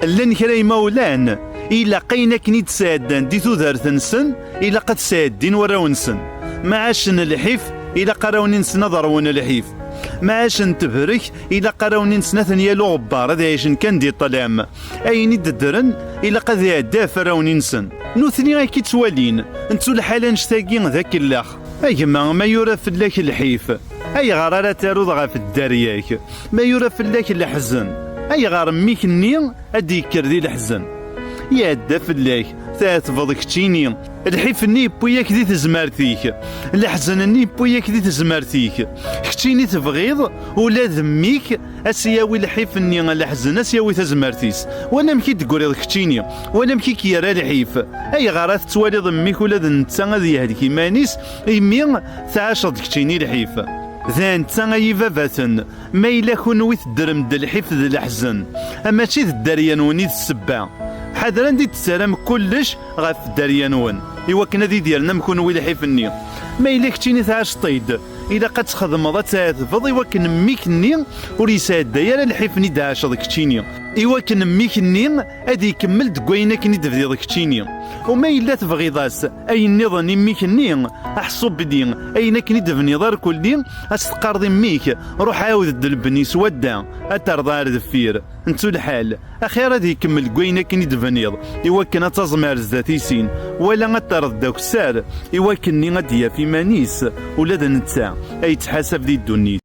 لن كراي مولان إلا قينا كني تسادان دي تودرت نسن إلا قد سادين وراو نسن معاشن الحيف إلا قراوني نسن ضرون الحيف معاشن تبرك إلا قراوني نسن ثانية لغبار هذا عيشن كان دي طلام أين ددرن إلا قد يعدا فراوني نسن نوثني غير كي توالين انتو الحالة نشتاقين ذاك اللاخ أيما ما يورى فلاك الحيف أي غرارة تارود غاف الدارياك ما يورى فلاك الحزن أي غار ميك النيل أدي كردي الحزن يا دا فلاك تاتفض كتيني الحيف الني بوياك دي تزمارتيك الحزن الني بوياك دي تزمارتيك كتيني تبغيض ولا ذميك اسياوي الحيف الني الحزن اسياوي تزمارتيس وانا مكي تقولي كتيني وانا مكي كيرا الحيف اي غارات توالي ضميك ولا نتا غادي يهديك مانيس ايمي تعاشض كتيني الحيف ذا نتا غايفا فاتن ما إلا كون تدرم د الحيف ذا الحزن اما شي الدريان ونيد السبا حاضر ندي تسالم كلش غاف الدريانون إوا كنا دي ديالنا مكون ويل حيفني ما إلا كنتيني تعاش طيد إلا قد تخدم تاتفض إوا كان ميكني وريساد داير الحيفني داعش كتيني إوا كان ميكني أدي يكمل دكوينا كني تفديض كتيني وما إلا تبغيضاس أي نظني ميكني أحصو بدي أين كني دفني دار كلي أستقرضي ميك روح عاود دلبني سودا أترضى دفير انتو الحال أخيرا هذا يكمل كوينا كني دفنيض إوا كان تزمار ذاتي سين ولا غترد داك السار إوا كني غادي في مانيس ولا نتا أي تحاسب دي الدنيا.